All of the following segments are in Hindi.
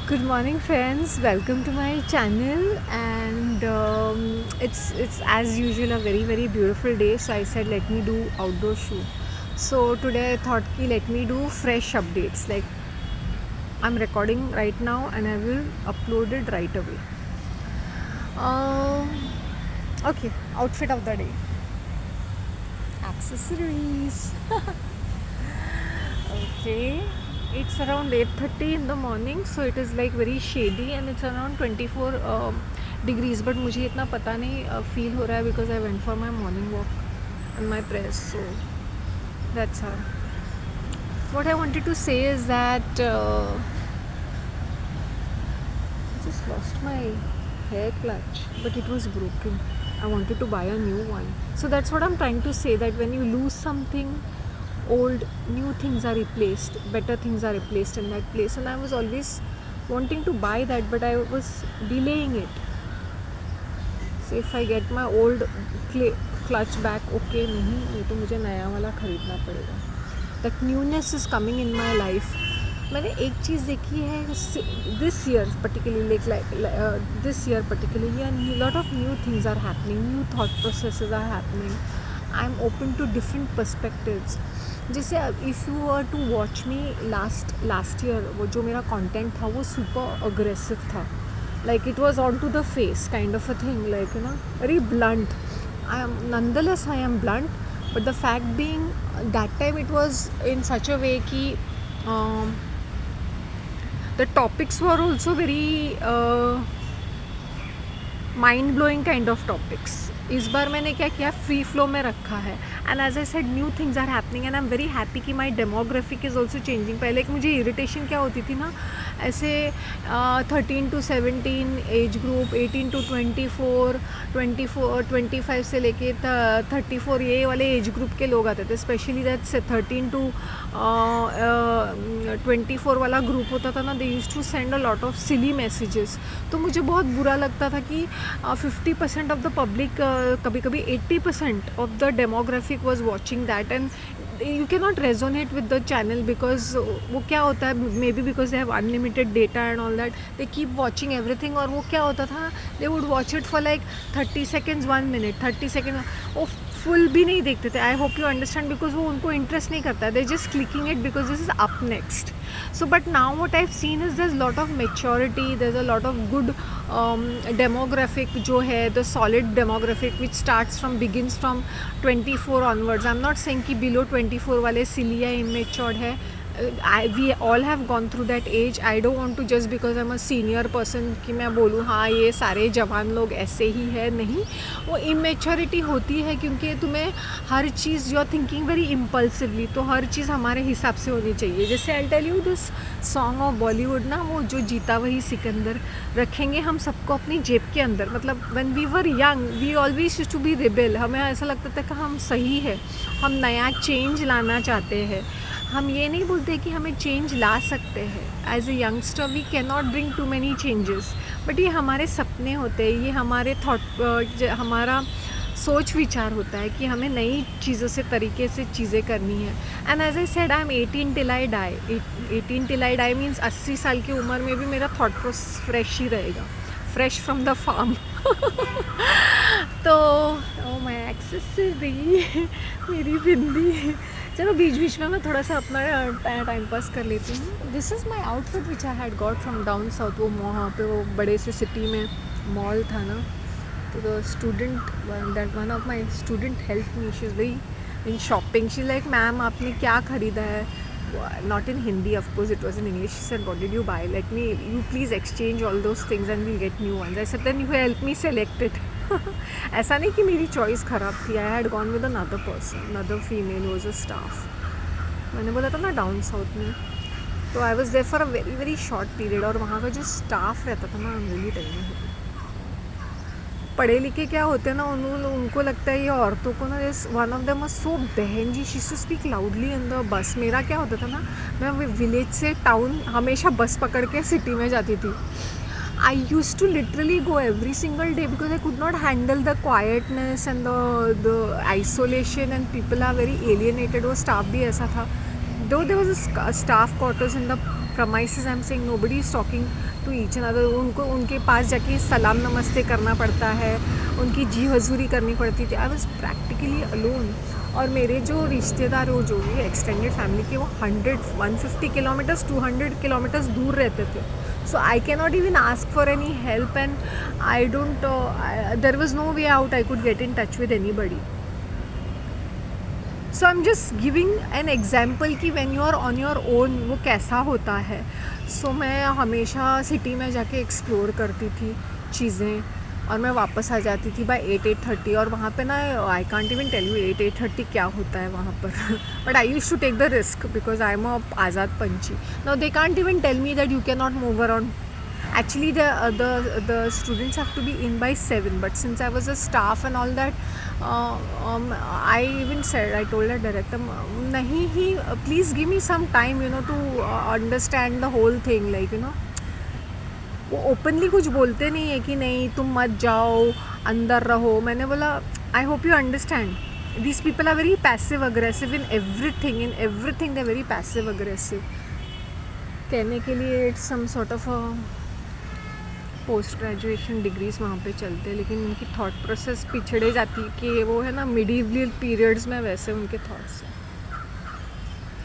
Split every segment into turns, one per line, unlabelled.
Good morning, friends. Welcome to my channel, and it's as usual a very beautiful day. So I said let me do outdoor shoot. So today I thought ki let me do fresh updates. Like I'm recording right now, and I will upload it right away. Um, okay, outfit of the day. Accessories. Okay, it's around 8:30 in the morning, so it is like very shady and it's around 24 degrees. But मुझे इतना पता नहीं feel हो रहा है because I went for my morning walk and my press. So that's how. What I wanted to say is that I just lost my hair clutch, but it was broken. I wanted to buy a new one. So that's what I'm trying to say, that when you lose something old, new things are replaced, better things are replaced in that place. And I was always wanting to buy that, but I was delaying it. So if I get my old clutch back, okay, नहीं तो मुझे नया वाला खरीदना पड़ेगा. That newness is coming in my life. मैंने एक चीज़ देखी है this year particularly, this year particularly, and a lot of new things are happening, new thought processes are happening. I'm open to different perspectives. जैसे if you were to watch me last year, वो जो मेरा कंटेंट था वो सुपर अग्रेसिव था. Like it was on to the face kind of a thing, like very blunt. I am blunt, but the fact being that time it was in such a way ki the topics were also very mind blowing kind of topics. इस बार मैंने क्या किया, फ्री फ्लो में रखा है. And as I said new things are happening and I am very happy कि my demographic is also changing. पहले एक मुझे इरिटेशन क्या होती थी ना, ऐसे 13 to 17 एज ग्रुप, 18 to 24, 25 से लेके 34 ये वाले एज ग्रुप के लोग आते थे. स्पेशली दैट 13 to 24 वाला ग्रुप होता था ना, they used to send a lot of silly messages. तो मुझे बहुत बुरा लगता था कि 50% ऑफ द पब्लिक, कभी कभी 80% of the demographic was watching that. And you can not resonate with the channel because वो क्या होता है, may be because they have unlimited data and all that, they keep watching everything. और वो क्या होता था, they would watch it for like 30 seconds, 1 minute, 30 seconds. वो फुल भी नहीं देखते थे. आई होप यू अंडरस्टैंड, बिकॉज वो उनको इंटरेस्ट नहीं करता. They just clicking it because this is up next. So but now what I've seen is there's a lot of maturity, there's a lot of good demographic जो है, the solid demographic which starts from, begins from 24 onwards. I'm not saying कि below 24 वाले silly या immature है. We all have gone through that age. I don't want to just because I'm a senior person कि मैं बोलूँ हाँ ये सारे जवान लोग ऐसे ही है. नहीं, वो immaturity होती है क्योंकि तुम्हें हर चीज़ you are thinking very impulsively, तो हर चीज़ हमारे हिसाब से होनी चाहिए. जैसे I tell you this song of Bollywood ना, वो जो जीता वही सिकंदर, रखेंगे हम सबको अपनी जेब के अंदर. मतलब when we were young we always used to be rebel. हमें ऐसा लगता था कि हम सही है, हम नया चेंज लाना चाहते हैं. हम ये नहीं बोलते कि हमें चेंज ला सकते हैं. As a youngster we can not bring too many changes, but ये हमारे सपने होते हैं, ये हमारे हमारा सोच विचार होता है कि हमें नई चीज़ों से, तरीके से चीज़ें करनी है. And as I said I am 18 till I die. 18 till I die means 80 साल की उम्र में भी मेरा थॉट प्रोसेस फ्रेश ही रहेगा, फ्रेश फ्रॉम द फार्म. तो ओ माय एक्सेसरी, मेरी बिंदी. चलो बीच बीच में मैं थोड़ा सा अपना टाइम पास कर लेती हूँ. This is my outfit which I had got from down south. वो वहाँ पे वो बड़े से सिटी में मॉल था ना, तो the student, that one of my student help me. She is very in shopping. She like ma'am आपने क्या ख़रीदा है. Not in Hindi, of course, it was in English. She said, what did you buy? Let me, you please exchange all those things and we'll get new ones. I said, then you help me select it. ऐसा नहीं कि मेरी चॉइस ख़राब थी. I had gone with another person, another female was a staff. मैंने बोला था ना डाउन साउथ में, तो I was there for a very very short period. और वहाँ का जो स्टाफ रहता था ना, I am really telling you, पढ़े लिखे क्या होते हैं ना, उनको लगता है ये औरतों को ना, this one of them was so बहन जी, she to speak loudly in the bus. मेरा क्या होता था ना, मैं विलेज से टाउन हमेशा बस पकड़ के सिटी में जाती थी. I use to literally go every single day because I could not handle the quietness and the isolation and people are very alienated. वो स्टाफ भी ऐसा था. Though there was a staff quarters in the premises I'm saying nobody is talking to each another. उनको उनके पास जाके सलाम नमस्ते करना पड़ता है, उनकी जी हजूरी करनी पड़ती थी. I was practically alone. और मेरे जो रिश्तेदार वो जो भी एक्सटेंडेड फैमिली के वो 150 किलोमीटर्स 200 किलोमीटर्स दूर रहते थे. So I cannot even ask for any help, and I don't. There was no way out. I could get in touch with anybody. So I'm just giving an example कि when you are on your own वो कैसा होता है. So मैं हमेशा सिटी में जाके एक्सप्लोर करती थी चीज़ें और मैं वापस आ जाती थी बाय 8:30. और वहाँ पे ना I can't even tell you 8:30 क्या होता है वहाँ पर. But I use to take the risk because I am a आज़ाद पंछी. Now they can't even tell me that you can not move around. Actually, the students have to be in by 7. But since I was a staff and all that, I even said, I told the director, nahi hi, please give me some time, to understand the whole thing. Like, वो ओपनली कुछ बोलते नहीं है कि नहीं तुम मत जाओ अंदर रहो. मैंने बोला I hope you understand these people are very passive aggressive in everything they very passive aggressive. कहने के लिए it's some sort of post graduation degrees वहाँ पे चलते हैं, लेकिन उनकी थॉट प्रोसेस पिछड़े जाती है कि वो है ना मिडीवल पीरियड्स में वैसे उनके थॉट्स हैं.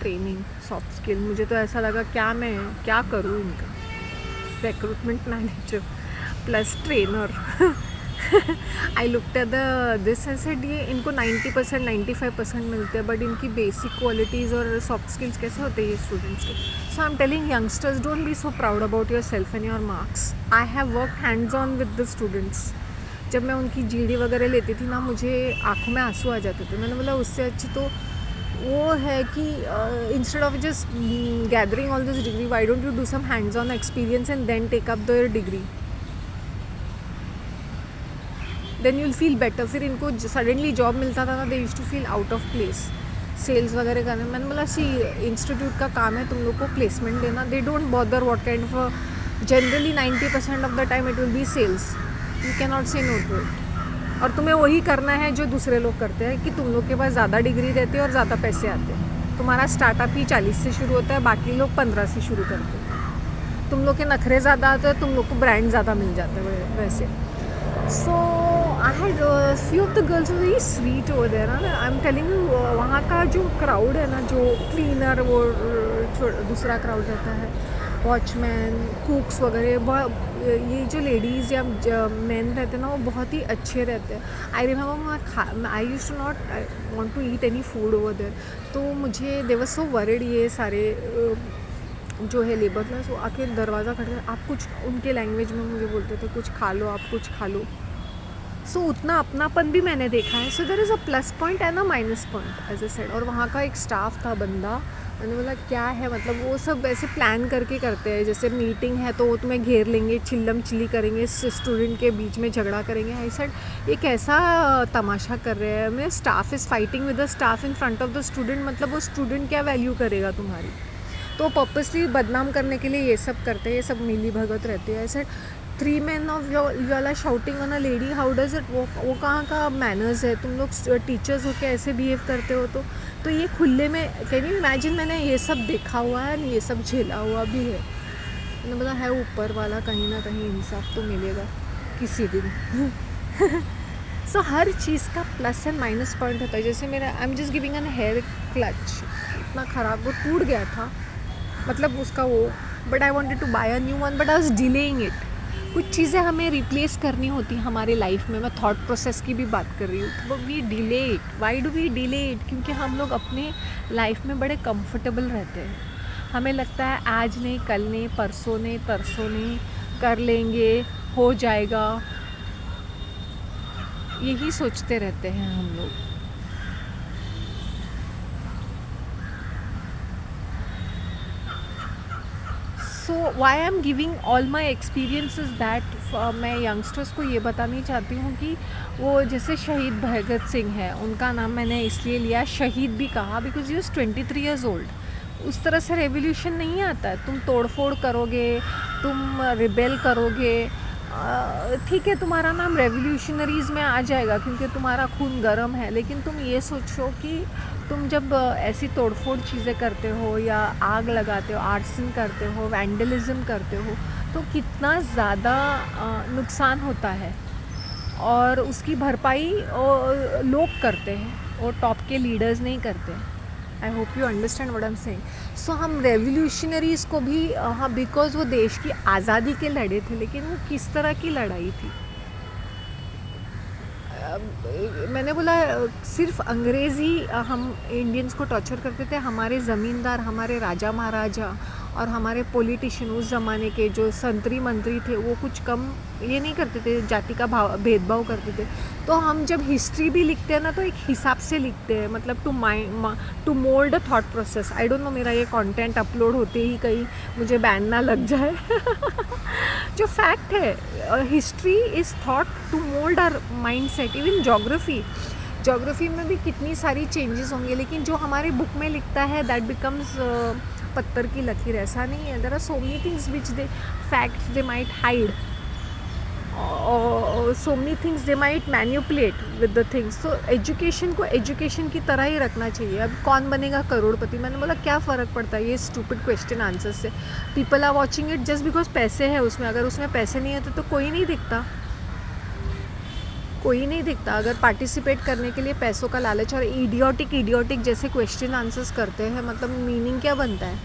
ट्रेनिंग सॉफ्ट स्किल मुझे तो ऐसा लगा मैं क्या करूँ इनका. Recruitment manager plus trainer. I looked at this I said ये इनको 90% 95% मिलते हैं, बट इनकी बेसिक क्वालिटीज़ और सॉफ्ट स्किल्स कैसे होते हैं ये स्टूडेंट्स के. So I am telling youngsters don't be so proud about yourself and your marks. I have work hands on with the students. जब मैं उनकी जीडी वगैरह लेती थी ना मुझे आँखों में आंसू आ जाते थे. मैंने बोला उससे अच्छी तो वो है कि instead of just gathering all this degree why don't you do some hands on experience and then take up the degree. Then you will feel better. फिर इनको सडनली जॉब मिलता था ना they used to feel out of place. Sales वगैरह करने मैंने बोला इंस्टीट्यूट का काम है तुम लोग को प्लेसमेंट देना. They don't bother what kind of generally 90% of the time it will be sales. You can not say no to it. और तुम्हें वही करना है जो दूसरे लोग करते हैं कि तुम लोग के पास ज़्यादा डिग्री रहती है और ज़्यादा पैसे आते हैं. तुम्हारा स्टार्टअप ही 40 से शुरू होता है, बाकी लोग 15 से शुरू करते हैं. तुम लोग के नखरे ज़्यादा आते हैं, तुम लोग को ब्रांड ज़्यादा मिल जाते हैं वैसे. So I had few of the girls very sweet over there. I am telling you वहाँ का जो क्राउड है ना, जो क्लीनर वो दूसरा क्राउड रहता है, वॉचमैन कुक्स वगैरह, ये जो लेडीज़ या मैन रहते हैं ना वो बहुत ही अच्छे रहते हैं. I remember I used to not want to eat any food over there. तो मुझे दे वाज सो वरिड ये सारे जो है लेबर क्लास. वो आके दरवाज़ा खटके आप कुछ उनके लैंग्वेज में मुझे बोलते थे कुछ खा लो, आप कुछ खा लो. सो उतना अपनापन भी मैंने देखा है. So there is a plus point and a minus point as I said. और वहाँ का एक स्टाफ था बंदा, मैंने बोला क्या है मतलब वो सब ऐसे प्लान करके करते हैं. जैसे मीटिंग है तो वो तुम्हें घेर लेंगे, चिल्लम चिल्ली करेंगे, स्टूडेंट के बीच में झगड़ा करेंगे. आई सेड ये कैसा तमाशा कर रहे हैं. मैं staff is fighting with the staff in front of the student. मतलब वो स्टूडेंट क्या वैल्यू करेगा तुम्हारी. तो पर्पसली बदनाम करने के लिए ये सब करते हैं. ये सब मिली भगत रहती है. ऐसे 3 men of you all are shouting on a lady. How does it work? वो कहाँ का मैनर्स है. तुम लोग टीचर्स हो के ऐसे बिहेव करते हो. तो ये खुले में कैन यू इमेजिन. मैंने ये सब देखा हुआ है, ये सब झेला हुआ भी है. मैंने बोला है ऊपर वाला कहीं ना कहीं इंसाफ तो मिलेगा किसी दिन. सो हर चीज़ का प्लस एंड माइनस पॉइंट होता है. जैसे मेरा I am just giving an hair clutch इतना ख़राब वो टूट गया था, मतलब उसका वो. But I wanted to buy a new one but I was delaying it. कुछ चीज़ें हमें रिप्लेस करनी होती हैं हमारे लाइफ में. मैं थॉट प्रोसेस की भी बात कर रही हूँ. तो we delay it. Why do we delay it? क्योंकि हम लोग अपने लाइफ में बड़े कंफर्टेबल रहते हैं. हमें लगता है आज नहीं, कल नहीं, परसों नहीं, तरसों नहीं, कर लेंगे, हो जाएगा. यही सोचते रहते हैं हम लोग. So why I am giving all my experience is that मैं यंगस्टर्स को ये बतानी चाहती हूँ कि वो जैसे शहीद भगत सिंह है, उनका नाम मैंने इसलिए लिया, शहीद भी कहा because he was 23 years old. उस तरह से रेवोल्यूशन नहीं आता है. तुम तोड़फोड़ करोगे, तुम रिबेल करोगे, ठीक है तुम्हारा नाम रेवोल्यूशनरीज़ में आ जाएगा क्योंकि तुम्हारा खून गर्म है. लेकिन तुम ये सोचो कि तुम जब ऐसी तोड़फोड़ चीज़ें करते हो या आग लगाते हो, आर्सन करते हो, वैंडलिज्म करते हो, तो कितना ज़्यादा नुकसान होता है, और उसकी भरपाई लोग करते हैं और टॉप के लीडर्स नहीं करते। I hope you understand what I am saying. So हम रेवोल्यूशनरीज़ को भी हाँ, बिकॉज वो देश की आज़ादी के लड़े थे, लेकिन वो किस तरह की लड़ाई थी। मैंने बोला सिर्फ अंग्रेज़ ही हम इंडियंस को टॉर्चर करते थे। हमारे ज़मींदार, हमारे राजा महाराजा और हमारे पॉलिटिशियन उस ज़माने के जो संतरी मंत्री थे, वो कुछ कम ये नहीं करते थे, जाति का भेदभाव करते थे। तो हम जब हिस्ट्री भी लिखते हैं ना, तो एक हिसाब से लिखते हैं, मतलब to mould a thought process. I don't know मेरा ये कंटेंट अपलोड होते ही कहीं मुझे बैन ना लग जाए। जो फैक्ट है, history is thought to mould our mind set. Even geography में भी कितनी सारी चेंजेस होंगे, लेकिन जो हमारे बुक में लिखता है दैट बिकम्स पत्थर की लकीर। ऐसा नहीं है। There are so many things which they facts they might hide, so many things they might manipulate with the things. So education को एजुकेशन की तरह ही रखना चाहिए। अब कौन बनेगा करोड़पति? मैंने बोला क्या फ़र्क पड़ता है ये स्टूपिड क्वेश्चन आंसर से। People are watching it just because पैसे हैं उसमें। अगर उसमें पैसे नहीं होते तो कोई नहीं दिखता, कोई नहीं दिखता। अगर पार्टिसिपेट करने के लिए पैसों का लालच और इडियोटिक जैसे क्वेश्चन आंसर्स करते हैं, मतलब मीनिंग क्या बनता है,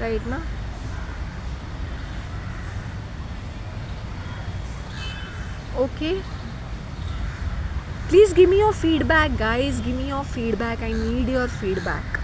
राइट ना? Okay, please give me your feedback guys, give me your feedback, I need your feedback.